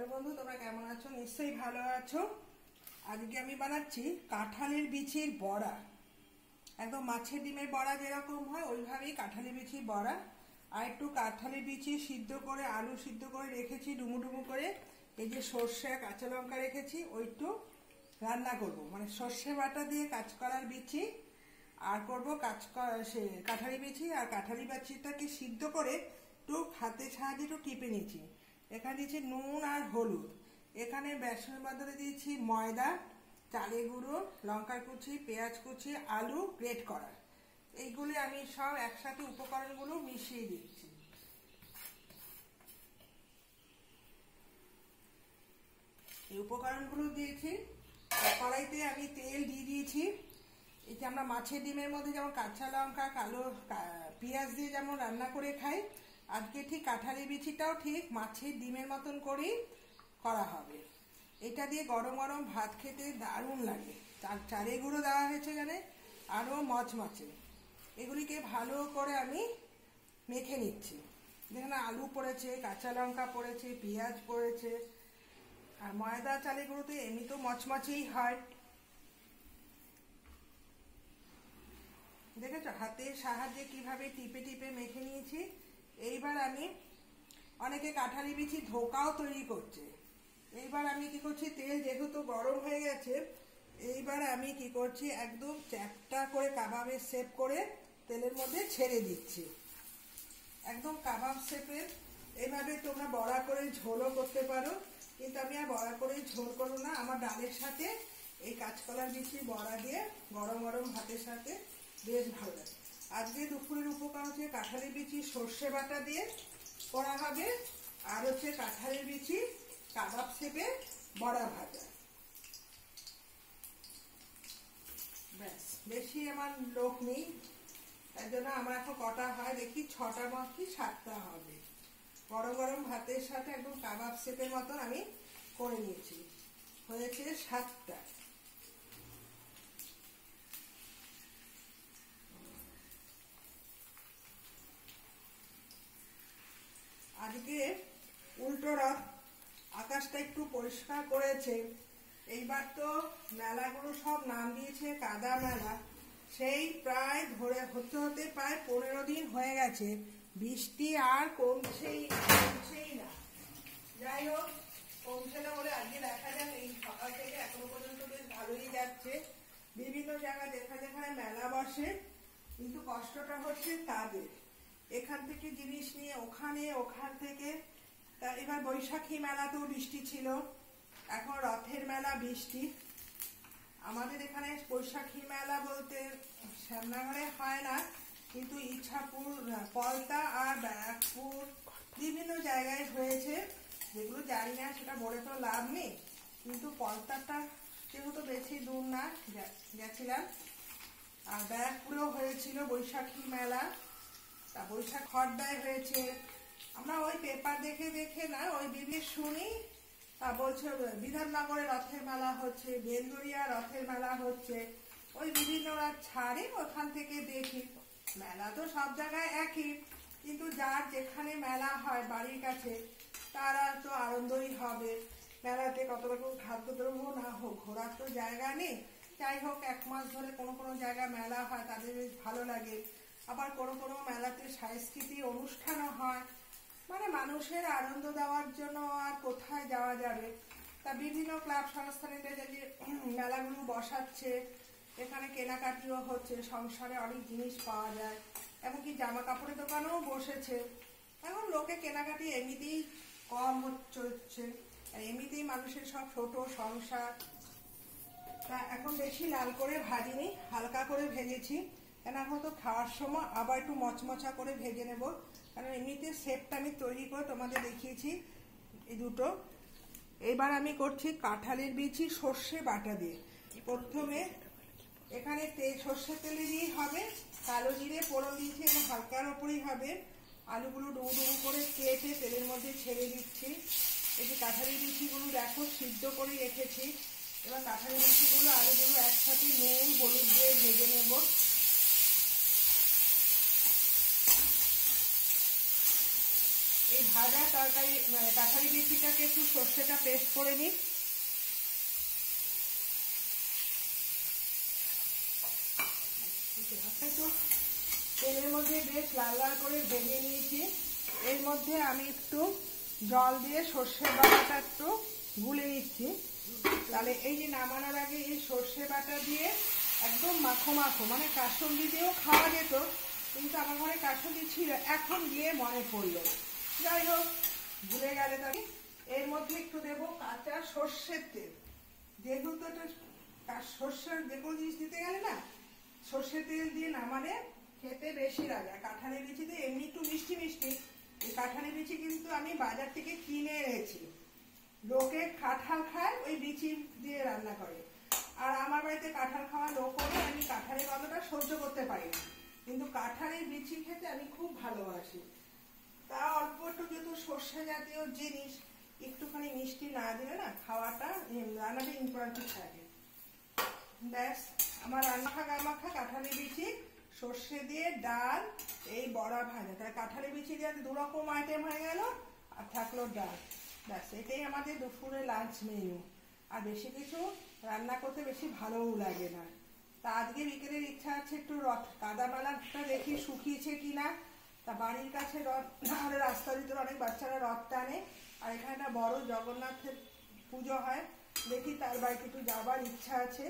Hello বন্ধু, তোমরা কেমন আছো? নিশ্চয়ই ভালো আছো। আজকে আমি বানাচ্ছি কাঁঠালের বিচির বড়া। একদম মাছের ডিমের বড়া যেরকম হয় ওইভাবেই কাঁঠালের বিচির বড়া। আর একটু কাঁঠালের বিচি সিদ্ধ করে আলু সিদ্ধ করে রেখেছি ডুমু ডুমু করে। এই যে সর্ষে কাঁচা লঙ্কা রেখেছি ওই একটু রান্না করব, মানে সর্ষে বাটা দিয়ে কাঁচকলার বিচি আর করবো কাঁঠালি বিচি। আর কাঁঠালি বিচিটাকে সিদ্ধ করে একটু হাতের সাহায্যে একটু টিপে নিয়েছি। এখানে দিয়েছি নুন আর হলুদ। এখানে বেসনের বদলে দিয়েছি ময়দা, চালের গুঁড়ো, লঙ্কা কুচি, পেঁয়াজ কুচি, আলু গ্রেট করা। এইগুলি আমি সব একসাথে উপকরণগুলো মিশিয়ে দিচ্ছি। এই উপকরণগুলো দিয়েছি। কড়াইতে আমি তেল দিয়ে দিয়েছি। এই যে আমরা মাছের ডিমের মধ্যে যেমন কাঁচা লঙ্কা কালো পেঁয়াজ দিয়ে যেমন রান্না করে খাই, আজকে ঠিক কাঁঠালি বিচিটাও ঠিক মাছের ডিমের মতন করেই করা হবে। এটা দিয়ে গরম গরম ভাত খেতে দারুণ লাগে। চালের গুঁড়ো দেওয়া হয়েছে এখানে, আরও মচমচে। এগুলিকে ভালো করে আমি মেখে নিচ্ছি। যেখানে আলু পড়েছে, কাঁচা লঙ্কা পড়েছে, পেঁয়াজ পড়েছে, আর ময়দা চালের গুঁড়োতে এমনি তো মচমচেই হয়। দেখেছো হাতের সাহায্যে কিভাবে টিপে টিপে মেখে নিয়েছি। এইবার আমি অনেকে কাঁঠালি বিচি ধোকাও তৈরি করছে। এইবার আমি কি করছি, তেল যেহেতু গরম হয়ে গেছে, এইবার আমি কি করছি একদম চ্যাপটা করে কাবাবের শেপ করে তেলের মধ্যে ছেড়ে দিচ্ছি। একদম কাবাব শেপের। এইভাবে তোমরা বড়া করে ঝোলও করতে পারো, কিন্তু আমি আর বড়া করে ঝোল করবো না। আমার ডালের সাথে এই কাঁচকলার বিচি বড়া দিয়ে গরম গরম ভাতের সাথে বেশ ভালো লাগে। আজকে দুপুরের উপকরণ হচ্ছে কাঁঠালের বিচি সর্ষে বাটা দিয়ে করা হবে, আর হচ্ছে কাঁঠালের বিচি কাবাব শেপে বড়া ভাজা। ব্যাস, বেশি আমার লোক নেই, তাই জন্য আমার এখন কটা হয় দেখি 6টা বা কি 7টা হবে। গরম গরম ভাতের সাথে একদম কাবাব শেপের মতন আমি করে নিয়েছি। হয়েছে 7টা। আজকে উল্টো রথ, আকাশটা একটু পরিষ্কার করেছে। এইবার তো মেলাগুলো সব নাম দিয়েছে কাদা মেলা। সেই প্রায় হতে হতে প্রায় 15 দিন হয়ে গেছে, বৃষ্টি আর কমছেই না। যাই হোক, কমছে না বলে আজকে দেখা যাক। এই সকাল থেকে এখনো পর্যন্ত বেশ ভালোই যাচ্ছে। বিভিন্ন জায়গায় যেখানে মেলা বসে, কিন্তু কষ্টটা হচ্ছে তাদের এখান থেকে জিনিস নিয়ে ওখানে, ওখান থেকে। তা এবার বৈশাখী মেলাতেও বৃষ্টি ছিল, এখন রথের মেলা বৃষ্টি। আমাদের এখানে বৈশাখী মেলা বলতে শ্যামনগরে হয় না, কিন্তু ইছাপুর, পলতা আর ব্যারাকপুর বিভিন্ন জায়গায় হয়েছে। যেগুলো জানি না সেটা বলে তো লাভ নেই, কিন্তু পলতাটা যেহেতু বেশি দূর না, গেছিলাম। আর ব্যারাকপুরেও হয়েছিল বৈশাখী মেলা। তা বৈশাখ খড়দায় হয়েছে। আমরা ওই পেপার দেখে দেখে না, ওই বিভিন্ন শুনি। তা বলছে বিধাননগরে রথের মেলা হচ্ছে, বেলগড়িয়া রথের মেলা হচ্ছে। ওই বিভিন্নরা ছাড়ে, ওখান থেকে দেখি। মেলা তো সব জায়গায় একই, কিন্তু যার যেখানে মেলা হয় বাড়ির কাছে, তারা তো আনন্দই হবে। মেলাতে কত রকম খাদ্যদ্রব্য না হোক, ঘোরার তো জায়গা নেই। যাই হোক, 1 মাস ধরে কোনো কোনো জায়গায় মেলা হয়, তাদের বেশ ভালো লাগে। আবার কোনো কোনো মেলাতে সাংস্কৃতিক অনুষ্ঠানও হয়। মানে মানুষের আনন্দ দেওয়ার জন্য আর কোথায় যাওয়া যাবে। তা বিভিন্ন ক্লাব সংস্থানিতে যে মেলাগুলো বসাচ্ছে, এখানে কেনাকাটিও হচ্ছে, সংসারে অনেক জিনিস পাওয়া যায়। এমনকি জামা কাপড়ের দোকানও বসেছে। এখন লোকে কেনাকাটি এমনিতেই কম চলছে, আর এমনিতেই মানুষের সব ছোট সংসার। তা এখন বেশি লাল করে ভাজিনি, হালকা করে ভেজেছি। কেন এখন তো খাওয়ার সময় আবার একটু মচমচা করে ভেজে নেব। কারণ এমনিতে শেপটা আমি তৈরি করে তোমাদের দেখিয়েছি এই দুটো। এবার আমি করছি কাঁঠালের বিচি সর্ষে বাটা দিয়ে। প্রথমে এখানে সর্ষের তেলে দিয়েই হবে, কালো জিরে ফোড়ন দিয়েছি এবং হালকার ওপরেই হবে। আলুগুলো ডুবু ডুবু করে কেটে তেলের মধ্যে ছেড়ে দিচ্ছি। এই যে কাঁঠালের বিচিগুলো দেখো সিদ্ধ করে রেখেছি। এবার কাঁঠালের বিচিগুলো আলুগুলো একসাথে নুন হলুদ দিয়ে ভেজে নেব। এই ভাজা তরকারি মানে কাঁঠালি বিচিটাকে একটু সর্ষেটা পেস্ট করে নিই। একটু তেলের মধ্যে বেশ লাল লাল করে ভেজে নিয়েছি। এর মধ্যে আমি একটু জল দিয়ে সর্ষে বাটাটা একটু গুলে নিচ্ছি। তাহলে এই যে নামানোর আগে এই সর্ষে বাটা দিয়ে একদম মাখো মাখো, মানে কাসুন্দি দিয়েও খাওয়া যেত, কিন্তু আমার ঘরে কাসুন্দি ছিল, এখন গিয়ে মনে পড়লো। যাই হোক, ভুলে গেলে তাই। এর মধ্যে একটু দেবো কাঁচা সর্ষের তেল, যেহেতু এটা সর্ষের যে কোনো জিনিস দিতে গেলে না সর্ষের তেল দিয়ে নামালে খেতে বেশি লাগে। কাঁঠালি বিচিতে এমনি একটু মিষ্টি মিষ্টি, এই কাঁঠালি বিচি কিন্তু আমি বাজার থেকে কিনে এনেছি। লোকে কাঁঠাল খায় ওই বিচি দিয়ে রান্না করে, আর আমার বাড়িতে কাঁঠাল খাওয়া লোক হলে আমি কাঁঠালের গন্ধটা সহ্য করতে পারি না, কিন্তু কাঁঠালের বিচি খেতে আমি খুব ভালোবাসি। তা অল্প একটু যেহেতু সর্ষে জাতীয় জিনিস, একটুখানি মিষ্টি না দিলে না খাওয়াটা রান্নাটা ইম্পর্টেন্ট থাকে। ব্যাস, আমার রান্না মাখা কাঁঠালি বিচি, সর্ষে দিয়ে ডাল, এই বড়া ভাজা, তাই কাঁঠালি বিচি দিয়ে 2 রকম আইটেম হয়ে গেল, আর থাকলো ডাল। ব্যাস, এটাই আমাদের দুপুরে লাঞ্চ মেনু। আর বেশি কিছু রান্না করতে বেশি ভালোও লাগে না। তা আজকে বিকেলের ইচ্ছা আছে একটু কাদা মেলাটা দেখি শুকিয়েছে কিনা। তা বাড়ির কাছে রথ, আমাদের রাস্তার ভিতরে অনেক বাচ্চারা রথ টানে, আর এখানে একটা বড় জগন্নাথের পুজো হয়, দেখি তার বাড়িতে একটু যাবার ইচ্ছা আছে।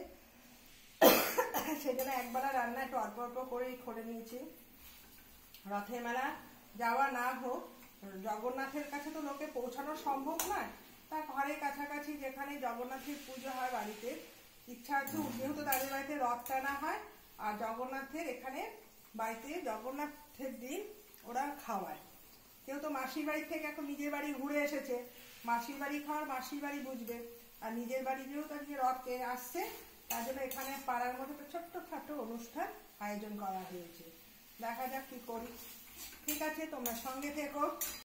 সেজন্য একবেলা রান্না একটু অল্প অল্প করেই করে নিয়েছি। রথের মেলা যাওয়া না হোক, জগন্নাথের কাছে তো লোকে পৌঁছানো সম্ভব নয়, তা ঘরের কাছাকাছি যেখানে জগন্নাথের পুজো হয় বাড়িতে, ইচ্ছা আছে যেহেতু তাদের বাড়িতে রথ টানা হয়, আর জগন্নাথের এখানে বাড়িতে জগন্নাথের দিন ওরা খাওয়ায়। কেউ তো মাসির বাড়ি থেকে এখন নিজের বাড়ি ঘুরে এসেছে, মাসির বাড়ি খাওয়ার মাসির বাড়ি বুঝবে, আর নিজের বাড়ি যেহেতু আজকে রথ আসছে, তার জন্য এখানে পাড়ার মধ্যে একটা ছোট্টখাটো অনুষ্ঠান আয়োজন করা হয়েছে। দেখা যাক কি করি। ঠিক আছে, তোমরা সঙ্গে থেকো।